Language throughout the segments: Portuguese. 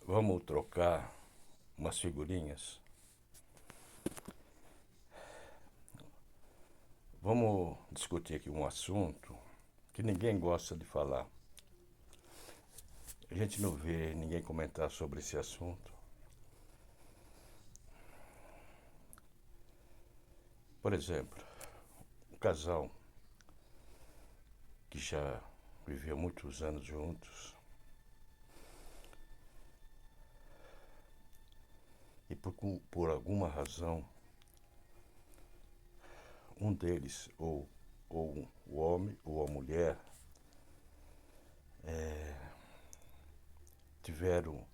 Vamos trocar umas figurinhas? Vamos discutir aqui um assunto que ninguém gosta de falar. A gente não vê ninguém comentar sobre esse assunto. Por exemplo, um casal que já viveu muitos anos juntos e por alguma razão um deles, ou o homem ou a mulher, tiveram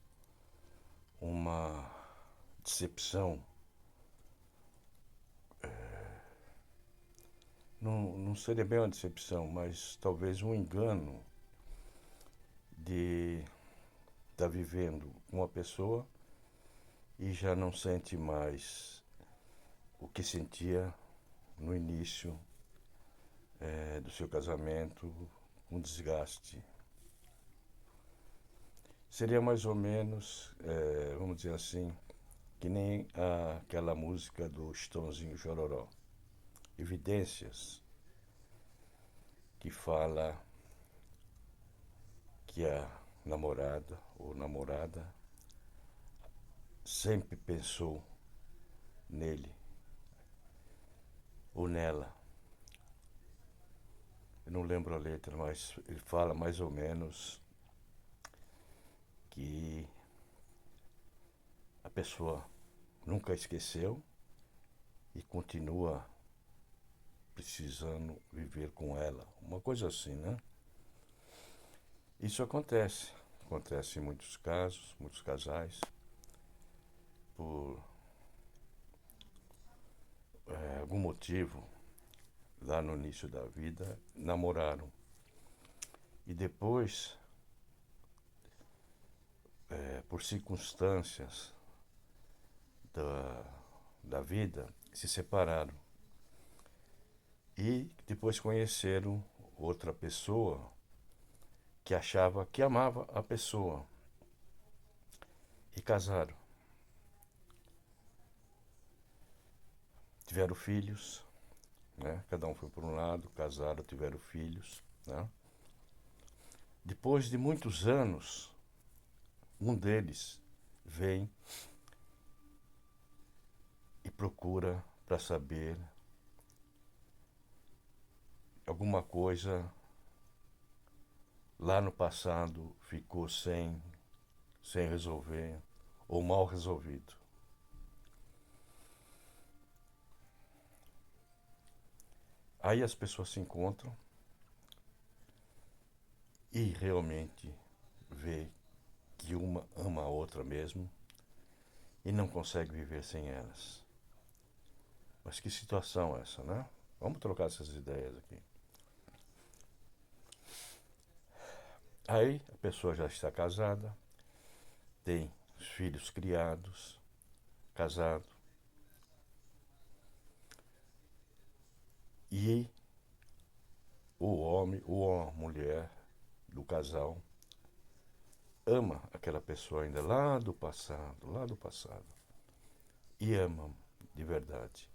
uma decepção. Não seria bem uma decepção, mas talvez um engano de estar vivendo com uma pessoa e já não sente mais o que sentia no início do seu casamento, um desgaste. Seria mais ou menos, vamos dizer assim, que nem aquela música do Chitãozinho Chororó, Evidências, que fala que a namorada ou namorada sempre pensou nele ou nela. Eu não lembro a letra, mas ele fala mais ou menos que a pessoa nunca esqueceu e continua precisando viver com ela. Uma coisa assim, né? Isso acontece em muitos casos, muitos casais, por algum motivo, lá no início da vida, namoraram. E depois, por circunstâncias da vida, se separaram. E depois conheceram outra pessoa que achava que amava a pessoa e casaram. Tiveram filhos, né? Cada um foi por um lado, casaram, tiveram filhos, né? Depois de muitos anos, um deles vem e procura para saber alguma coisa lá no passado ficou sem resolver ou mal resolvido. Aí as pessoas se encontram e realmente vê que uma ama a outra mesmo e não consegue viver sem elas. Mas que situação é essa, né? Vamos trocar essas ideias aqui. Aí a pessoa já está casada, tem os filhos criados, casado, e o homem ou a mulher do casal ama aquela pessoa ainda lá do passado, e ama de verdade.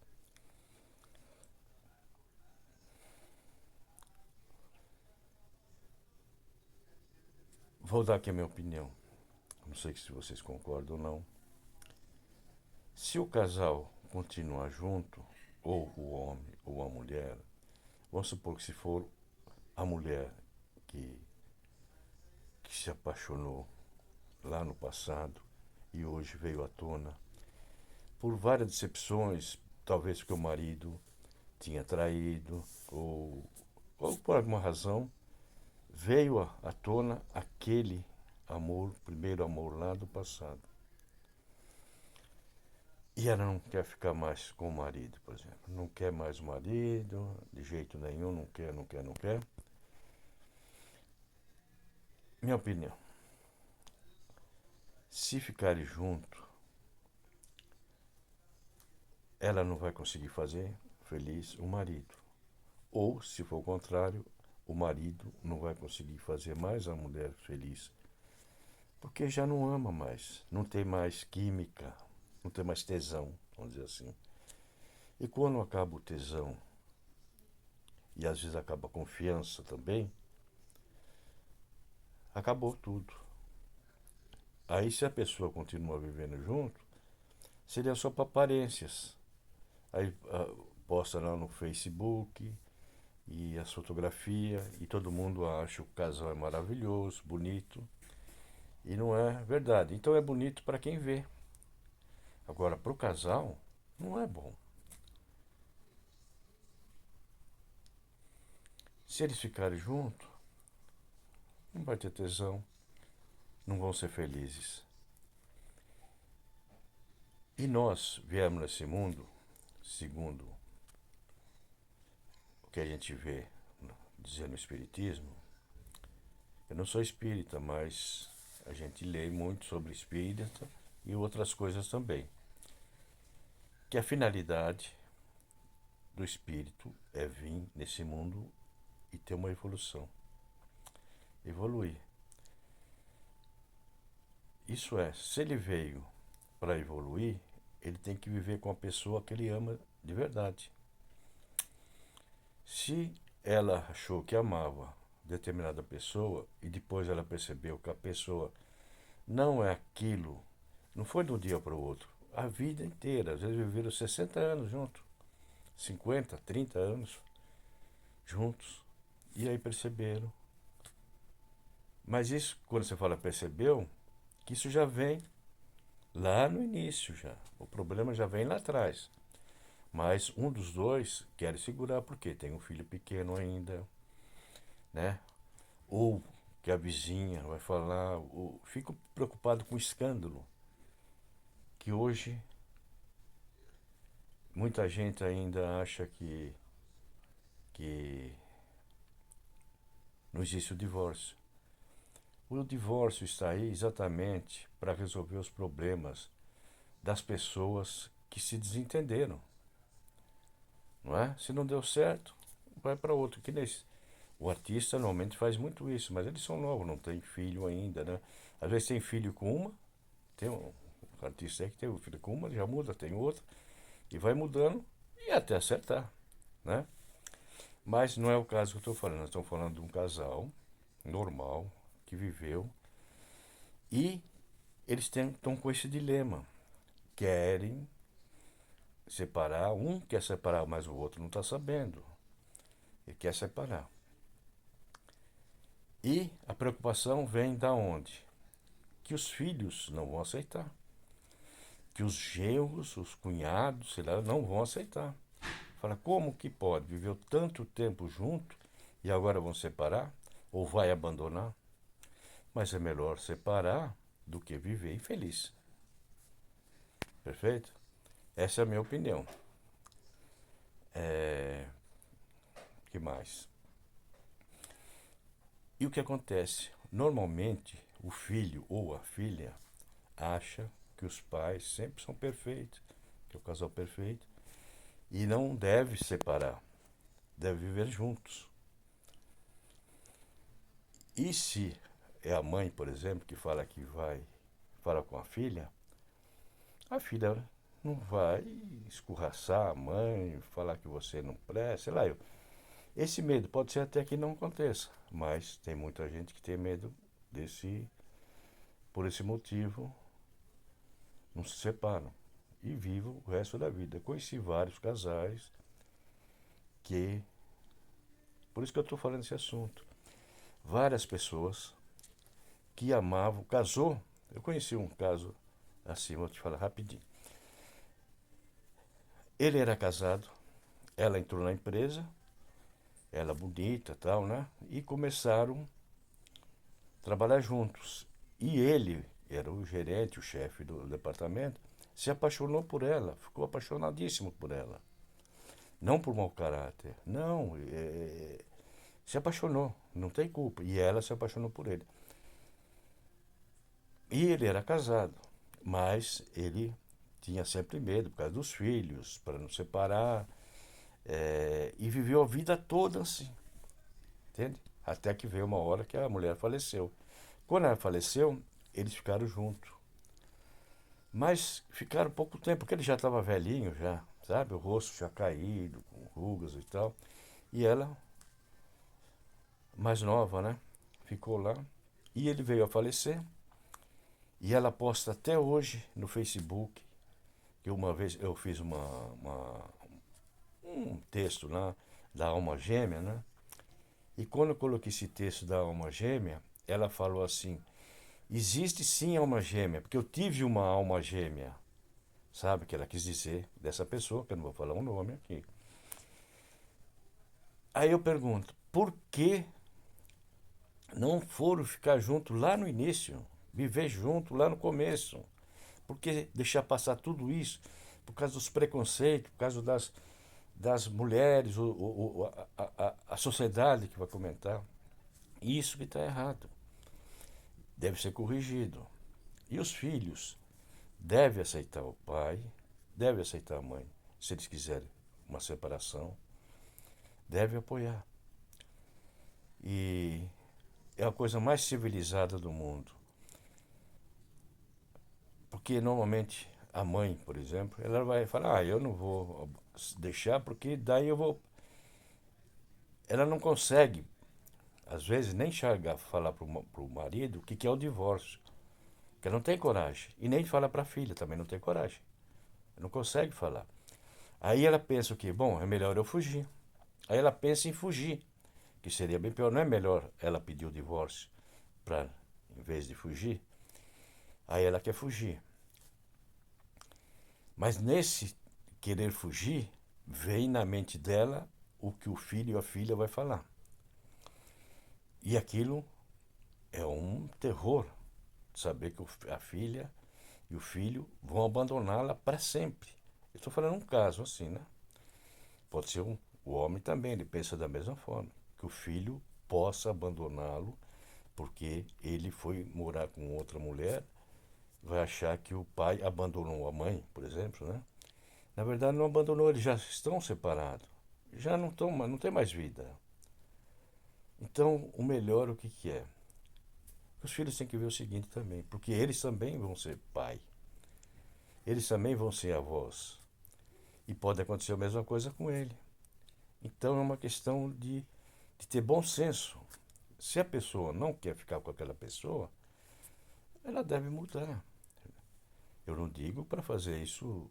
Vou dar aqui a minha opinião, não sei se vocês concordam ou não. Se o casal continuar junto, ou o homem ou a mulher, vamos supor que se for a mulher que, que se apaixonou lá no passado e hoje veio à tona por várias decepções, talvez porque o marido tinha traído ou por alguma razão, veio à tona aquele amor, primeiro amor lá do passado. E ela não quer ficar mais com o marido, por exemplo. Não quer mais o marido, de jeito nenhum, não quer, não quer, não quer. Minha opinião, se ficarem junto, ela não vai conseguir fazer feliz o marido. Ou, se for o contrário, o marido não vai conseguir fazer mais a mulher feliz Porque já não ama mais, não tem mais química, não tem mais tesão, vamos dizer assim. E quando acaba o tesão, e às vezes acaba a confiança também, acabou tudo. Aí se a pessoa continua vivendo junto, seria só para aparências. Aí posta lá no Facebook e as fotografias e todo mundo acha que o casal é maravilhoso, bonito. E não é verdade. Então é bonito para quem vê. Agora, para o casal, não é bom. Se eles ficarem juntos, não vai ter tesão, não vão ser felizes. E nós viemos nesse mundo, segundo o que a gente vê dizendo no Espiritismo. Eu não sou espírita, mas a gente lê muito sobre espírita e outras coisas também. Que a finalidade do espírito é vir nesse mundo e ter uma evolução. Evoluir. Isso é, se ele veio para evoluir, ele tem que viver com a pessoa que ele ama de verdade. Se ela achou que amava determinada pessoa e depois ela percebeu que a pessoa não é aquilo, não foi de um dia para o outro, a vida inteira, às vezes viveram 60 anos juntos, 50, 30 anos juntos, e aí perceberam. Mas isso, quando você fala percebeu, que isso já vem lá no início já. O problema já vem lá atrás. Mas um dos dois quer segurar porque tem um filho pequeno ainda, né? Ou que a vizinha vai falar, ou fico preocupado com o escândalo, que hoje muita gente ainda acha que não existe o divórcio. O divórcio está aí exatamente para resolver os problemas das pessoas que se desentenderam, não é? Se não deu certo, vai para outro. Que nesse. O artista normalmente faz muito isso, mas eles são novos, não tem filho ainda, né? Às vezes tem filho com uma, tem um artista aí que tem um filho com uma, já muda, tem outra, e vai mudando e até acertar, né? Mas não é o caso que eu estou falando, nós estamos falando de um casal normal, que viveu, e eles estão com esse dilema. Querem separar, um quer separar, mas o outro não está sabendo. Ele quer separar. E a preocupação vem da onde? Que os filhos não vão aceitar. Que os genros, os cunhados, sei lá, não vão aceitar. Fala, como que pode? Viveu tanto tempo junto e agora vão separar? Ou vai abandonar? Mas é melhor separar do que viver infeliz. Perfeito? Essa é a minha opinião. Que mais? E o que acontece? Normalmente, o filho ou a filha acha que os pais sempre são perfeitos, que é o casal perfeito, e não deve separar, deve viver juntos. E se é a mãe, por exemplo, que fala que vai falar com a filha não vai escorraçar a mãe, falar que você não presta, sei lá. Esse medo pode ser até que não aconteça, mas tem muita gente que tem medo desse, por esse motivo, não se separam e vivem o resto da vida. Conheci vários casais que, por isso que eu estou falando desse assunto, várias pessoas que amavam, casou. Eu conheci um caso assim, vou te falar rapidinho. Ele era casado, ela entrou na empresa, ela bonita, tal, né? E começaram a trabalhar juntos. E ele era o gerente, o chefe do departamento, se apaixonou por ela, ficou apaixonadíssimo por ela. Não por mau caráter, não, se apaixonou, não tem culpa. E ela se apaixonou por ele. E ele era casado, mas ele tinha sempre medo por causa dos filhos, para não separar, e viveu a vida toda assim, entende? Até que veio uma hora que a mulher faleceu. Quando ela faleceu, eles ficaram juntos. Mas ficaram pouco tempo, porque ele já estava velhinho já, sabe? O rosto já caído, com rugas e tal. E ela, mais nova, né? Ficou lá. E ele veio a falecer. E ela posta até hoje no Facebook, que uma vez eu fiz um texto lá da alma gêmea, né? E quando eu coloquei esse texto da alma gêmea, ela falou assim: existe sim alma gêmea, porque eu tive uma alma gêmea. Sabe o que ela quis dizer dessa pessoa, que eu não vou falar o nome aqui. Aí eu pergunto, por que não foram ficar junto lá no início? Viver junto lá no começo? Por que deixar passar tudo isso? Por causa dos preconceitos, por causa das mulheres, a sociedade que vai comentar. Isso que está errado. Deve ser corrigido. E os filhos devem aceitar o pai, devem aceitar a mãe, se eles quiserem uma separação, devem apoiar. E é a coisa mais civilizada do mundo. Porque normalmente a mãe, por exemplo, ela vai falar: eu não vou deixar porque daí eu vou. Ela não consegue, às vezes, nem chegar a falar para o marido o que é o divórcio. Porque ela não tem coragem. E nem fala para a filha, também não tem coragem. Não consegue falar. Aí ela pensa o quê? Bom, é melhor eu fugir. Aí ela pensa em fugir, que seria bem pior. Não é melhor ela pedir o divórcio para, em vez de fugir? Aí ela quer fugir. Mas nesse querer fugir, vem na mente dela o que o filho e a filha vai falar. E aquilo é um terror, saber que a filha e o filho vão abandoná-la para sempre. Eu estou falando um caso assim, né? Pode ser o homem também, ele pensa da mesma forma, que o filho possa abandoná-lo porque ele foi morar com outra mulher, vai achar que o pai abandonou a mãe, por exemplo, né? Na verdade não abandonou, eles já estão separados, já não tem mais vida. Então o melhor o que, que é? Os filhos têm que ver o seguinte também, porque eles também vão ser pai, eles também vão ser avós, e pode acontecer a mesma coisa com ele. Então é uma questão de ter bom senso. Se a pessoa não quer ficar com aquela pessoa, ela deve mudar. Eu não digo para fazer isso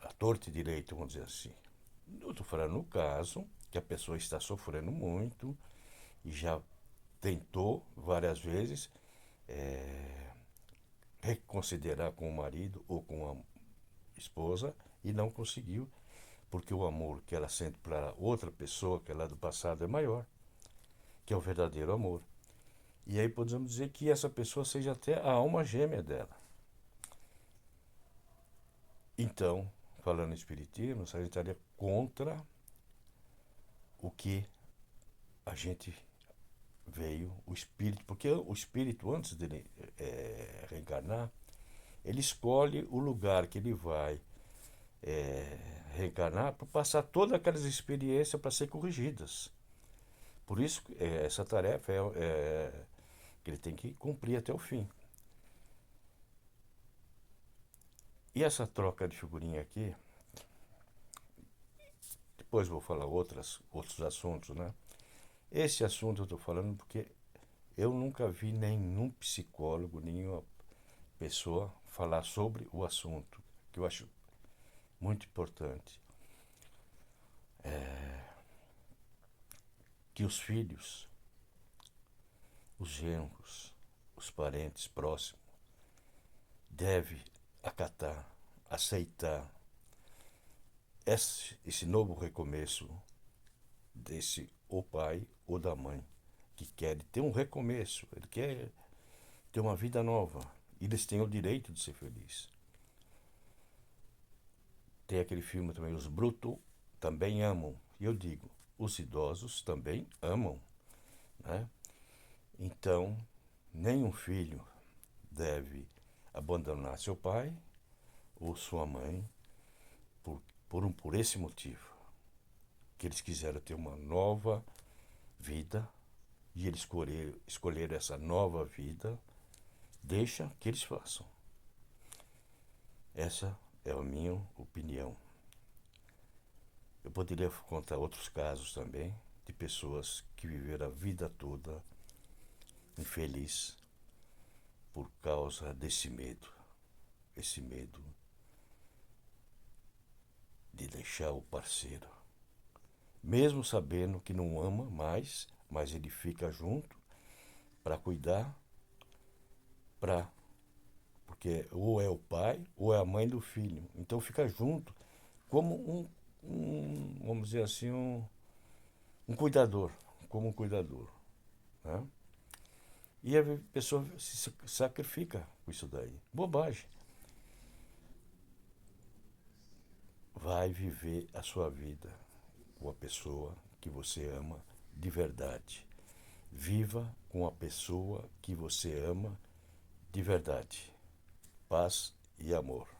à torta e direito, vamos dizer assim. Eu estou falando no caso que a pessoa está sofrendo muito e já tentou várias vezes reconsiderar com o marido ou com a esposa e não conseguiu, porque o amor que ela sente para outra pessoa, que é lá do passado, é maior, que é o verdadeiro amor. E aí podemos dizer que essa pessoa seja até a alma gêmea dela. Então, falando em espiritismo, a gente estaria contra o que a gente veio, o espírito, porque o espírito, antes de reencarnar, ele escolhe o lugar que ele vai reencarnar para passar todas aquelas experiências para ser corrigidas. Por isso, essa tarefa que ele tem que cumprir até o fim. E essa troca de figurinha aqui, depois vou falar outros assuntos, né? Esse assunto eu estou falando porque eu nunca vi nenhum psicólogo, nenhuma pessoa falar sobre o assunto, que eu acho muito importante. Que os filhos, os genros, os parentes próximos devem acatar, aceitar esse novo recomeço desse ou pai ou da mãe que quer ter um recomeço, ele quer ter uma vida nova. E eles têm o direito de ser felizes. Tem aquele filme também, Os Brutos também amam. E eu digo, os idosos também amam, né? Então, nenhum filho deve abandonar seu pai ou sua mãe por esse motivo. Que eles quiseram ter uma nova vida e ele escolher essa nova vida, deixa que eles façam. Essa é a minha opinião. Eu poderia contar outros casos também de pessoas que viveram a vida toda infeliz por causa desse medo. Esse medo de deixar o parceiro. Mesmo sabendo que não ama mais, mas ele fica junto para cuidar, porque ou é o pai ou é a mãe do filho. Então fica junto como vamos dizer assim, um cuidador, como um cuidador, né? E a pessoa se sacrifica com isso daí. Bobagem. Vai viver a sua vida com a pessoa que você ama de verdade. Viva com a pessoa que você ama de verdade. Paz e amor.